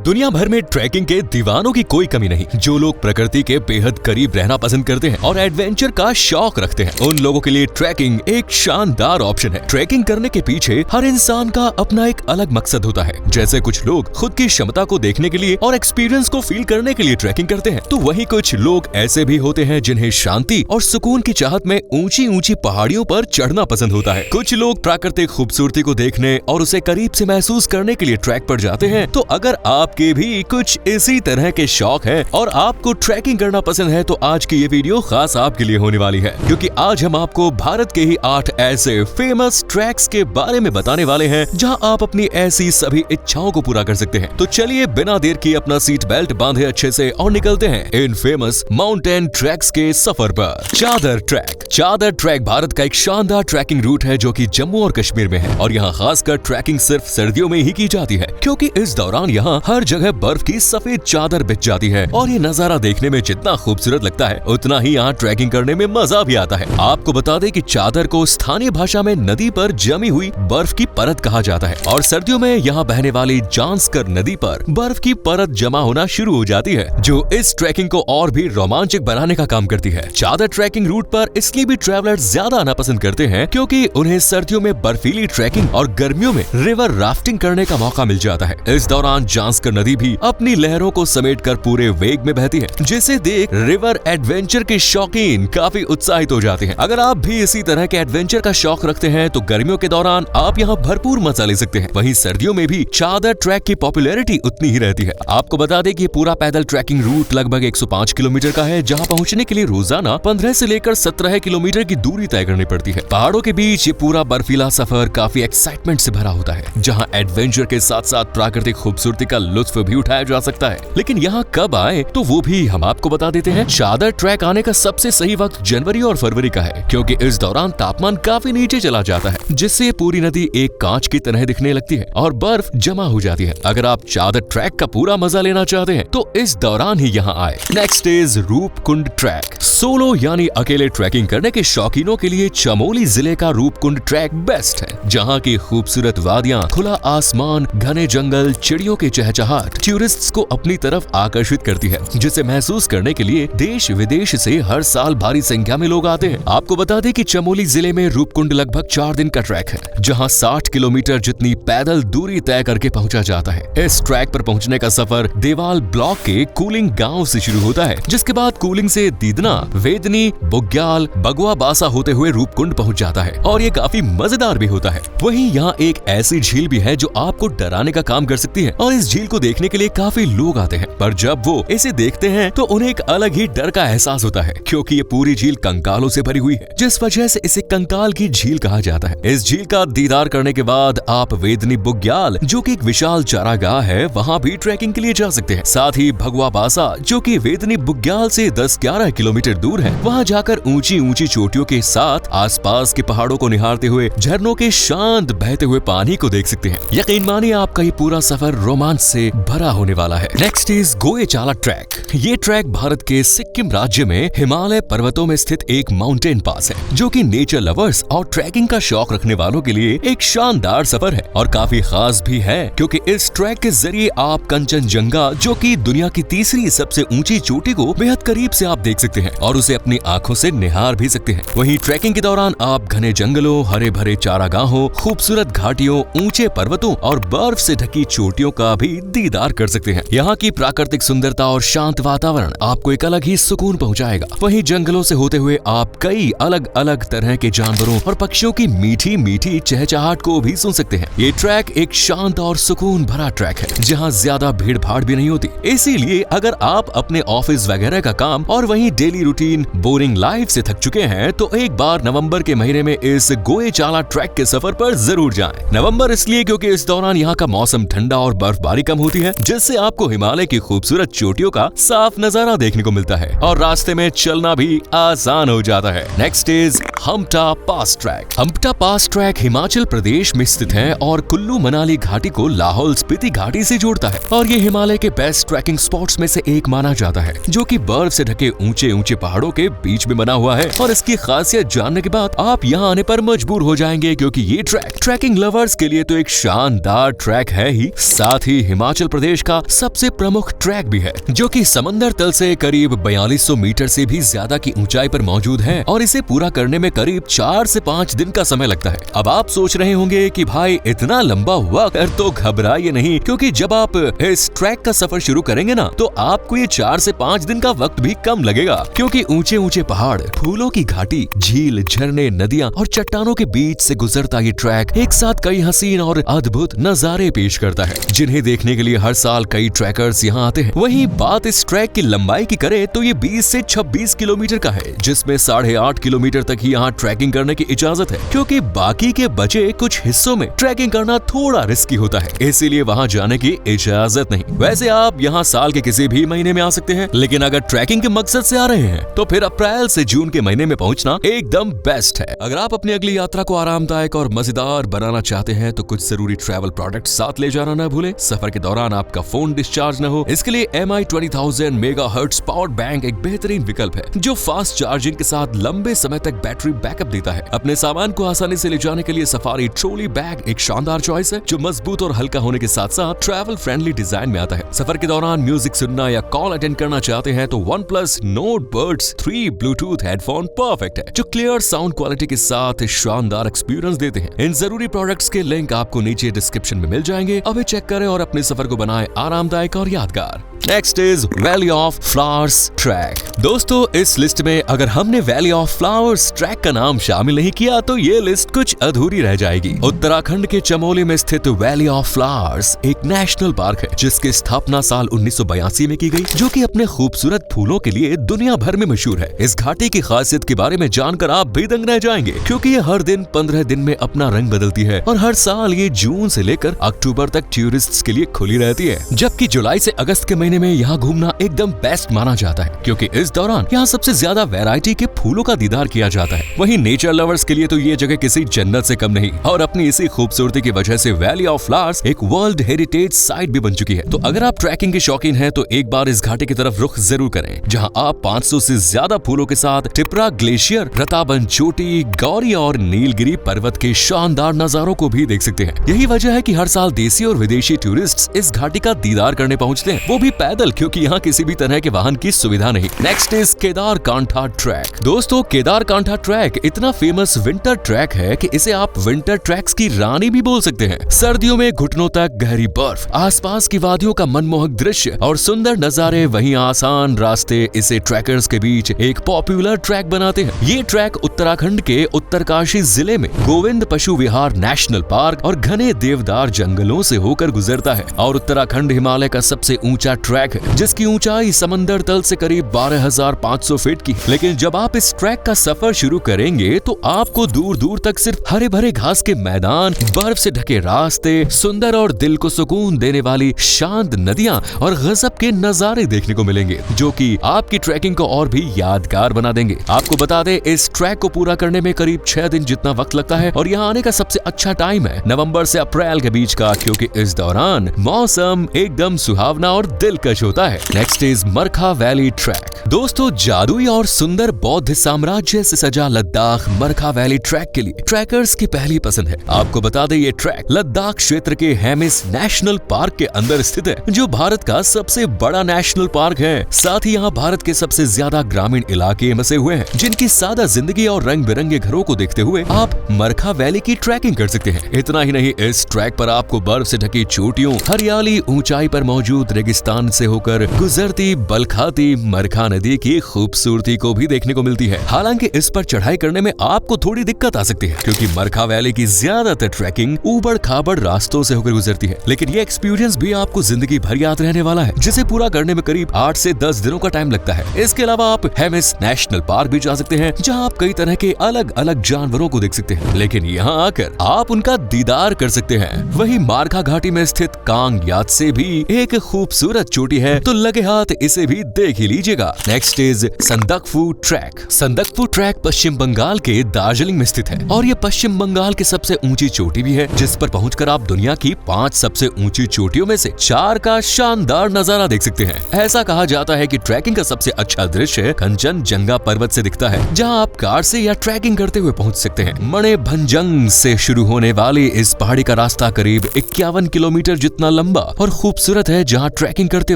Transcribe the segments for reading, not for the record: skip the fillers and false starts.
दुनिया भर में ट्रैकिंग के दीवानों की कोई कमी नहीं। जो लोग प्रकृति के बेहद करीब रहना पसंद करते हैं और एडवेंचर का शौक रखते हैं, उन लोगों के लिए ट्रैकिंग एक शानदार ऑप्शन है। ट्रैकिंग करने के पीछे हर इंसान का अपना एक अलग मकसद होता है। जैसे कुछ लोग खुद की क्षमता को देखने के लिए और एक्सपीरियंस को फील करने के लिए ट्रैकिंग करते हैं, तो वहीं कुछ लोग ऐसे भी होते हैं जिन्हें शांति और सुकून की चाहत में ऊंची ऊंची पहाड़ियों पर चढ़ना पसंद होता है। कुछ लोग प्राकृतिक खूबसूरती को देखने और उसे करीब से महसूस करने के लिए ट्रैक पर जाते हैं। तो अगर आपके भी कुछ इसी तरह के शौक है और आपको ट्रैकिंग करना पसंद है, तो आज की ये वीडियो खास आपके लिए होने वाली है, क्योंकि आज हम आपको भारत के ही 8 ऐसे फेमस ट्रैक्स के बारे में बताने वाले हैं जहां आप अपनी ऐसी सभी इच्छाओं को पूरा कर सकते हैं। तो चलिए बिना देर किए अपना सीट बेल्ट बांधे अच्छे से और निकलते हैं इन फेमस माउंटेन ट्रैक्स के सफर पर। चादर ट्रैक। चादर ट्रैक भारत का एक शानदार ट्रैकिंग रूट है जो कि जम्मू और कश्मीर में है, और यहाँ खासकर ट्रैकिंग सिर्फ सर्दियों में ही की जाती है, क्योंकि इस दौरान यहाँ हर जगह बर्फ की सफेद चादर बिछ जाती है। और ये नजारा देखने में जितना खूबसूरत लगता है, उतना ही यहाँ ट्रैकिंग करने में मजा भी आता है। आपको बता दें कि चादर को स्थानीय भाषा में नदी पर जमी हुई बर्फ की परत कहा जाता है, और सर्दियों में यहाँ बहने वाली जांस्कर नदी पर बर्फ की परत जमा होना शुरू हो जाती है, जो इस ट्रैकिंग को और भी रोमांचक बनाने का काम करती है। चादर ट्रैकिंग रूट पर इसलिए भी ट्रैवलर ज्यादा आना पसंद करते हैं क्योंकि उन्हें सर्दियों में बर्फीली ट्रैकिंग और गर्मियों में रिवर राफ्टिंग करने का मौका मिल जाता है। इस दौरान जांस्कर नदी भी अपनी लहरों को समेटकर पूरे वेग में बहती है, जिसे देख रिवर एडवेंचर के शौकीन काफी उत्साहित हो जाते हैं। अगर आप भी इसी तरह के एडवेंचर का शौक रखते हैं तो गर्मियों के दौरान आप यहाँ भरपूर मजा ले सकते हैं। वहीं सर्दियों में भी चादर ट्रैक की पॉपुलैरिटी उतनी ही रहती है। आपको बता दें कि पूरा पैदल ट्रैकिंग रूट लगभग 105 किलोमीटर का है, जहाँ पहुँचने के लिए रोजाना 15 से लेकर 17 किलोमीटर की दूरी तय करनी पड़ती है। पहाड़ों के बीच ये पूरा बर्फीला सफर काफी एक्साइटमेंट से भरा होता है, जहाँ एडवेंचर के साथ साथ प्राकृतिक खूबसूरती का लुत्फ भी उठाया जा सकता है। लेकिन यहाँ कब आए तो वो भी हम आपको बता देते हैं। चादर ट्रैक आने का सबसे सही वक्त जनवरी और फरवरी का है, क्योंकि इस दौरान तापमान काफी नीचे चला जाता है, जिससे पूरी नदी एक कांच की तरह दिखने लगती है और बर्फ जमा हो जाती है। अगर आप चादर ट्रैक का पूरा मजा लेना चाहते हैं तो इस दौरान ही यहाँ आए। Next is Roopkund track. Solo यानी अकेले ट्रैकिंग करने के शौकीनों के लिए चमोली जिले का रूपकुंड ट्रैक बेस्ट है, जहाँ की खूबसूरत वादियाँ, खुला आसमान, घने जंगल, चिड़ियों के चहचहाट टूरिस्ट्स को अपनी तरफ आकर्षित करती है, जिसे महसूस करने के लिए देश विदेश से हर साल भारी संख्या में लोग आते हैं। आपको बता दें कि चमोली जिले में रूपकुंड लगभग 4 दिन का ट्रैक है, जहां 60 किलोमीटर जितनी पैदल दूरी तय करके पहुंचा जाता है। इस ट्रैक पर पहुंचने का सफर देवाल ब्लॉक के कूलिंग गांव से शुरू होता है, जिसके बाद कूलिंग से दीदना, वेदनी, बुग्याल, बगुआ बासा होते हुए रूपकुंड पहुंच जाता है, और ये काफी मजेदार भी होता है। वहीं यहाँ एक ऐसी झील भी है जो आपको डराने का काम कर सकती है, और इस झील को देखने के लिए काफी लोग आते हैं, पर जब वो इसे देखते हैं तो उन्हें एक अलग ही डर का एहसास होता है, क्योंकि ये पूरी झील कंकालों से भरी हुई है, जिस वजह से इसे कंकाल की झील कहा जाता है। इस झील का दीदार करने के बाद आप वेदनी बुग्याल, जो कि एक विशाल चारागाह है, वहाँ भी ट्रैकिंग के लिए जा सकते हैं। साथ ही भगवा बासा, जो कि वेदनी बुग्याल से 10-11 किलोमीटर दूर है, वहाँ जाकर ऊंची ऊंची चोटियों के साथ आसपास के पहाड़ों को निहारते हुए झरनों के शांत बहते हुए पानी को देख सकते हैं। यकीन मानिए आपका ये पूरा सफर रोमांच से भरा होने वाला है। Next is Goechala track. ये ट्रैक भारत के सिक्किम राज्य में हिमालय पर्वतों में स्थित एक माउंटेन पास है, जो कि नेचर लवर्स और ट्रैकिंग का शौक रखने वालों के लिए एक शानदार सफर है, और काफी खास भी है, क्योंकि इस ट्रैक के जरिए आप कंचनजंगा, जो कि दुनिया की तीसरी सबसे ऊंची चोटी को बेहद करीब से आप देख सकते हैं और उसे अपनी आंखों से निहार भी सकते हैं। वहीं ट्रैकिंग के दौरान आप घने जंगलों, हरे भरे चारागाहों, खूबसूरत घाटियों, ऊंचे पर्वतों और बर्फ से ढकी चोटियों का भी दीदार कर सकते हैं। यहाँ की प्राकृतिक सुंदरता और शांत वातावरण आपको एक अलग ही सुकून पहुँचाएगा। वहीं जंगलों से होते हुए आप कई अलग अलग तरह के जानवरों और पक्षियों की मीठी मीठी चहचहाट को भी सुन सकते हैं। ये ट्रैक एक शांत और सुकून भरा ट्रैक है, जहाँ ज्यादा भीड़ भाड़ भी नहीं होती। इसीलिए अगर आप अपने ऑफिस वगैरह का काम और वहीं डेली रूटीन बोरिंग लाइफ से थक चुके हैं, तो एक बार नवंबर के महीने में इस गोएचाला ट्रैक के सफर पर जरूर जाएं। नवंबर इसलिए क्योंकि इस दौरान यहाँ का मौसम ठंडा और बर्फबारी कम होती है, जिससे आपको हिमालय की खूबसूरत चोटियों का साफ नजारा देखने को मिलता है और रास्ते में चलना भी आसान हो जाता है। Next is Hampta pass track. Hampta pass track Himachal Pradesh में स्थित है और कुल्लू मनाली घाटी को लाहौल स्पीति घाटी से जोड़ता है, और ये हिमालय के बेस्ट ट्रैकिंग स्पॉट्स में से एक माना जाता है, जो कि बर्फ से ढके ऊंचे ऊंचे पहाड़ों के बीच में बना हुआ है। और इसकी खासियत जानने के बाद आप यहाँ आने पर मजबूर हो जाएंगे, क्योंकि ये ट्रैक ट्रैकिंग लवर्स के लिए तो एक शानदार ट्रैक है ही, साथ ही हिमाचल हिमाचल प्रदेश का सबसे प्रमुख ट्रैक भी है, जो कि समंदर तल से करीब 4200 मीटर से भी ज्यादा की ऊंचाई पर मौजूद है और इसे पूरा करने में करीब 4 से 5 दिन का समय लगता है। अब आप सोच रहे होंगे कि भाई इतना लंबा वक्त, तो घबराइए नहीं, क्योंकि जब आप इस ट्रैक का सफर शुरू करेंगे ना, तो आपको ये 4 से 5 दिन का वक्त भी कम लगेगा, क्योंकि ऊंचे ऊंचे पहाड़, फूलों की घाटी, झील, झरने, नदियां और चट्टानों के बीच से गुजरता ये ट्रैक एक साथ कई हसीन और अद्भुत नजारे पेश करता है, जिन्हें देखने के लिए हर साल कई ट्रैकर्स यहाँ आते हैं। वहीं बात इस ट्रैक की लंबाई की करें तो ये 20 से 26 किलोमीटर का है, जिसमें 8.5 किलोमीटर तक ही यहाँ ट्रैकिंग करने की इजाजत है, क्योंकि बाकी के बचे कुछ हिस्सों में ट्रैकिंग करना थोड़ा रिस्की होता है, इसीलिए वहाँ जाने की इजाजत नहीं। वैसे आप यहाँ साल के किसी भी महीने में आ सकते हैं, लेकिन अगर ट्रैकिंग के मकसद से आ रहे हैं तो फिर अप्रैल से जून के महीने में पहुँचना एकदम बेस्ट है। अगर आप अपनी अगली यात्रा को आरामदायक और मजेदार बनाना चाहते हैं तो कुछ जरूरी ट्रैवल प्रोडक्ट साथ ले जाना न भूलें। सफर के दौरान आपका फोन डिस्चार्ज न हो, इसके लिए MI 20000 मेगाहर्ट्ज पावर्ड बैंक एक बेहतरीन विकल्प है, जो फास्ट चार्जिंग के साथ लंबे समय तक बैटरी बैकअप देता है। अपने सामान को आसानी से ले जाने के लिए सफारी ट्रॉली बैग एक शानदार चॉइस है, जो मजबूत और हल्का होने के साथ साथ ट्रैवल फ्रेंडली डिजाइन में आता है। सफर के दौरान म्यूजिक सुनना या कॉल अटेंड करना चाहते हैं तो OnePlus Nord Buds 3 Bluetooth headphone perfect है, जो क्लियर साउंड क्वालिटी के साथ शानदार एक्सपीरियंस देते हैं। इन जरूरी प्रोडक्ट्स के लिंक आपको नीचे डिस्क्रिप्शन में मिल जाएंगे, अभी चेक करें और अपने सफर को बनाएं आरामदायक और यादगार। Next is valley of flowers track. दोस्तों, इस लिस्ट में अगर हमने वैली ऑफ फ्लावर्स ट्रैक का नाम शामिल नहीं किया तो ये लिस्ट कुछ अधूरी रह जाएगी। उत्तराखंड के चमोली में स्थित वैली ऑफ फ्लावर्स एक नेशनल पार्क है, जिसकी स्थापना साल 1982 में की गई, जो कि अपने खूबसूरत फूलों के लिए दुनिया भर में मशहूर है। इस घाटी की खासियत के बारे में जानकर आप भी दंग रह जाएंगे, क्योंकि ये हर दिन 15 दिन में अपना रंग बदलती है और हर साल ये जून से लेकर अक्टूबर तक टूरिस्ट्स के लिए खुली रहती है, जबकि जुलाई से अगस्त के महीने में यहाँ घूमना एकदम बेस्ट माना जाता है, क्योंकि इस दौरान यहाँ सबसे ज्यादा वैरायटी के फूलों का दीदार किया जाता है। वहीं नेचर लवर्स के लिए तो ये जगह किसी जन्नत से कम नहीं, और अपनी इसी खूबसूरती की वजह से वैली ऑफ फ्लावर्स एक वर्ल्ड हेरिटेज साइट भी बन चुकी है। तो अगर आप ट्रैकिंग के शौकीन हैं तो एक बार इस घाटी की तरफ रुख जरूर करें, जहाँ आप 500 से ज्यादा फूलों के साथ टिपरा ग्लेशियर, रताबन चोटी, गौरी और नीलगिरी पर्वत के शानदार नजारों को भी देख सकते हैं। यही वजह है कि हर साल देसी और विदेशी टूरिस्ट इस घाटी का दीदार करने पहुँचते हैं, वो भी पैदल, क्योंकि यहाँ किसी भी तरह के वाहन की सुविधा नहीं। Next is Kedarkantha track. दोस्तों, केदारकांठा ट्रैक इतना फेमस विंटर ट्रैक है कि इसे आप विंटर ट्रैक्स की रानी भी बोल सकते हैं। सर्दियों में घुटनों तक गहरी बर्फ, आसपास की वादियों का मनमोहक दृश्य और सुंदर नजारे, वहीं आसान रास्ते इसे ट्रैकर्स के बीच एक पॉपुलर ट्रैक बनाते हैं। ये ट्रैक उत्तराखंड के उत्तरकाशी जिले में गोविंद पशु विहार नेशनल पार्क और घने देवदार जंगलों से होकर गुजरता है, और उत्तराखंड हिमालय का सबसे ऊंचा ट्रैक है, जिसकी ऊंचाई समंदर तल से करीब 12,500 फीट की। लेकिन जब आप इस ट्रैक का सफर शुरू करेंगे तो आपको दूर दूर तक सिर्फ हरे भरे घास के मैदान, बर्फ से ढके रास्ते, सुंदर और दिल को सुकून देने वाली शांत नदियां और गजब के नजारे देखने को मिलेंगे, जो कि आपकी ट्रैकिंग को और भी यादगार बना देंगे। आपको बता दें, इस ट्रैक को पूरा करने में करीब 6 दिन जितना वक्त लगता है, और यहाँ आने का सबसे अच्छा टाइम है नवंबर से अप्रैल के बीच का, क्योंकि इस दौरान मौसम एकदम सुहावना और दिलकश होता है। Next is मरखा valley track. दोस्तों, जादुई और सुंदर बौद्ध साम्राज्य से सजा लद्दाख मरखा वैली ट्रैक के लिए ट्रैकर्स की पहली पसंद है। आपको बता दें, ये ट्रैक लद्दाख क्षेत्र के हेमिस नेशनल पार्क के अंदर स्थित है, जो भारत का सबसे बड़ा नेशनल पार्क है। साथ ही यहाँ भारत के सबसे ज्यादा ग्रामीण इलाके बसे हुए हैं, जिनकी सादा जिंदगी और रंग बिरंगे घरों को देखते हुए आप मरखा वैली की ट्रैकिंग कर सकते हैं। इतना ही नहीं, इस ट्रैक पर आपको बर्फ से ढकी चोटियों, हरियाली, ऊंचाई पर मौजूद रेगिस्तान से होकर गुजरती बलखाती मरखा नदी की खूबसूरती को भी देखने को मिलती है। हालांकि इस पर चढ़ाई करने में आपको थोड़ी दिक्कत आ सकती है, क्योंकि मरखा वैली की ज्यादातर ट्रैकिंग ऊबड़ खाबड़ रास्तों से होकर गुजरती है, लेकिन ये एक्सपीरियंस भी आपको जिंदगी भर याद रहने वाला है, जिसे पूरा करने में करीब 8 से 10 दिनों का टाइम लगता है। इसके अलावा आप हेमिस नेशनल पार्क भी जा सकते हैं, जहाँ आप कई तरह के अलग अलग जानवरों को देख सकते हैं, लेकिन यहाँ आकर आप उनका दीदार कर सकते हैं। वहीं मारखा घाटी में स्थित कांग यात्से भी एक खूबसूरत चोटी है तो लगे हाथ इसे भी देख ही लीजिएगा। Next is Sandakphu track. Sandakphu track Paschim Bengal के दार्जिलिंग में स्थित है और ये पश्चिम बंगाल की सबसे ऊंची चोटी भी है, जिस पर पहुंचकर आप दुनिया की 5 सबसे ऊंची चोटियों में से 4 का शानदार नजारा देख सकते हैं। ऐसा कहा जाता है कि ट्रैकिंग का सबसे अच्छा दृश्य कंचनजंगा पर्वत से दिखता है, जहां आप कार से या ट्रैकिंग करते हुए पहुंच सकते हैं। मणे भंजंग से शुरू होने वाली इस पहाड़ी का रास्ता करीब 51 किलोमीटर जितना लंबा और खूबसूरत है, जहां ट्रैकिंग करते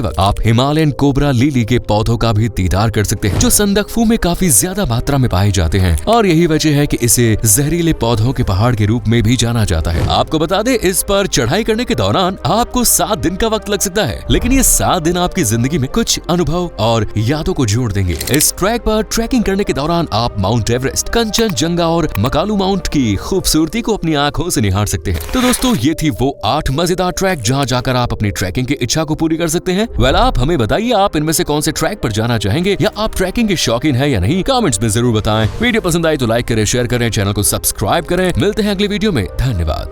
वक्त आप हिमालयन कोबरा लिली के पौधों का भी दीदार कर सकते हैं, जो संदकफू में काफी ज्यादा मात्रा में पाए जाते हैं और यही वजह है कि इसे जहरीले पौधों के पहाड़ के रूप में भी जाना जाता है। आपको बता दें, इस पर चढ़ाई करने के दौरान आपको 7 दिन का वक्त लग सकता है, लेकिन ये 7 दिन आपकी जिंदगी में कुछ अनुभव और यादों को जोड़ देंगे। इस ट्रैक पर ट्रैकिंग करने के दौरान आप माउंट एवरेस्ट, कंचनजंगा और मकालू माउंट की खूबसूरती को अपनी आंखों से निहार सकते हैं। तो दोस्तों, ये थी वो 8 मजेदार ट्रैक जहां जाकर आप अपनी ट्रैकिंग की इच्छा को पूरी कर सकते हैं। वेल, आप हमें बताइए, आप इनमें से कौन से ट्रैक पर जाना चाहेंगे या आप ट्रैकिंग के शौकीन है या नहीं? कमेंट्स में जरूर बताएं। वीडियो पसंद आई तो लाइक करें, शेयर करें, चैनल को सब्सक्राइब करें। मिलते हैं अगली वीडियो में। धन्यवाद।